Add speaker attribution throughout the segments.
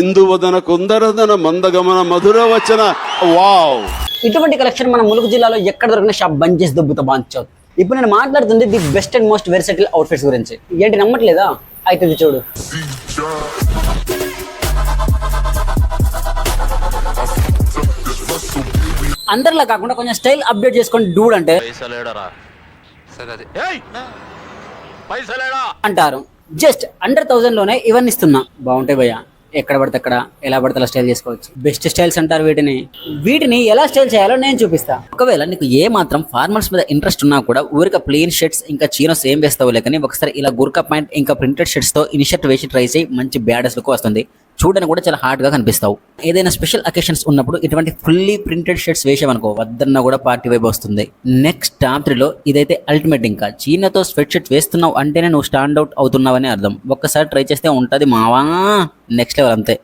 Speaker 1: ఇందువదన కుందరదన మందగమన మధుర వచన. వావ్,
Speaker 2: ఇటువంటి కలెక్షన్ మన ములుగు జిల్లాలో ఎక్కడ దొరికిన షాప్ బంద్ చేసి దొబ్బుతా బాంచౌత్. ఇప్పుడు నేను మాట్లాడుతుంది the best and most versatile outfits గురించి. ఏంటి నమ్మట్లేదా? అయితే ఇది చూడు. అందరిలా కాకుండా కొంచెం స్టైల్ అప్డేట్ చేసుకొని డూడ్ అంటే అంటారు. జస్ట్ అండర్ 1000 లోనే ఇవన్నీ ఇస్తున్నా. బాగుంటాయి భయ్య, ఎక్కడ పడితే అక్కడ ఎలా పడితే అలా స్టైల్ చేసుకోవచ్చు. బెస్ట్ స్టైల్స్ అంటారు వీటిని ఎలా స్టైల్ చేయాలో నేను చూపిస్తా. ఒకవేళ నీకు ఏ మాత్రం ఫార్మల్స్ మీద ఇంట్రెస్ట్ ఉన్నా కూడా ఊరిక ప్లెయిన్ షర్ట్స్ ఇంకా చీనోస్ ఏం వేస్తావు లేకని ఒకసారి ఇలా గుర్కా ప్యాంట్ ఇంకా ప్రింటెడ్ షర్ట్స్ తో ఇన్షర్ట్ వేసి ట్రై చేయి. మంచి బ్యాడెస్ లుక్ వస్తుంది. చూడడానికి కూడా చాలా హార్డ్ గా కనిపిస్తావు. ఏదైనా స్పెషల్ అకేషన్స్ ఉన్నప్పుడు ఇటువంటి ఫుల్లీ ప్రింటెడ్ షర్ట్స్ వేసామనుకో వద్దన్నా కూడా పార్టీ వైబ్ వస్తుంది. నెక్స్ట్ టాప్ 3లో ఇదైతే అల్టిమేట్. ఇంకా చీనతో స్వెట్ షర్ట్ వేస్తున్నావు అంటేనే నువ్వు స్టాండ్ అవుట్ అవుతున్నావని అర్థం. ఒక్కసారి ట్రై చేస్తే ఉంటది మావా నెక్స్ట్ లెవెల్. అంతే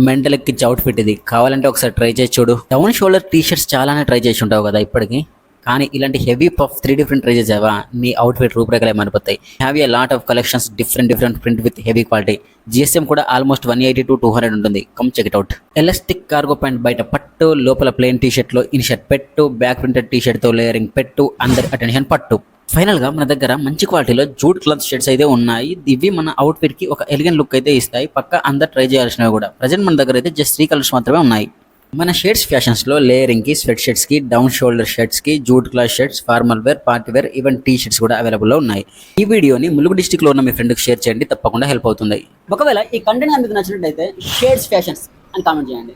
Speaker 2: మెంటల్ ఎక్కించే అవుట్ఫిట్ ఇది. కావాలంటే ఒకసారి ట్రై చేసి చూడు. డౌన్ షోల్డర్ టీ షర్ట్స్ చాలానే ట్రై చేసి ఉంటావు కదా ఇప్పటికి, కానీ ఇలాంటి హెవీ పఫ్ 3 డిఫరెంట్ ట్రై చేసావా నీ అవుట్ఫిట్ రూపురేఖలే మారిపోతాయి. Have a lot of collections, different print with heavy quality. GSM కూడా ఆల్మోస్ట్ 180 to 200 ఉంటుంది. Come check it out. Elastic cargo pant బయట పట్టు, లోపల ప్లెయిన్ టీ షర్ట్ లో ఇన్షర్ట్ పెట్టు, బ్యాక్ ప్రింటెడ్ టీ షర్ట్ తో లేయరింగ్ పెట్టు, అందరి అటెన్షన్ పట్టు. ఫైనల్ గా మన దగ్గర మంచి క్వాలిటీలో జూట్ క్లాత్ షర్ట్స్ అయితే ఉన్నాయి. ఇవి మన అవుట్ఫిట్ కి ఒక ఎలిగెంట్ లుక్ అయితే ఇస్తాయి. పక్క అందరు ట్రై చేయాల్సినవి కూడా. ప్రజెంట్ మన దగ్గర అయితే జస్ట్ 3 కలర్స్ మాత్రమే ఉన్నాయి. మన షర్ట్స్ ఫ్యాషన్స్ లో లేయరింగ్ కి, స్వెట్ షర్ట్స్ కి, డౌన్ షోల్డర్ షర్ట్స్ కి, jute cloth shirts, formal wear, party wear, even T shirts కూడా అవైలబుల్ లో ఉన్నాయి. ఈ వీడియోని ములుగు డిస్ట్రిక్ట్ లో ఉన్న మీ ఫ్రెండ్ కి షేర్ చేయండి, తప్పకుండా హెల్ప్ అవుతుంది. ఒకవేళ ఈ కంటెంట్ మీకు నచ్చినట్లయితే షర్ట్స్ ఫ్యాషన్స్ అని కామెంట్ చేయండి.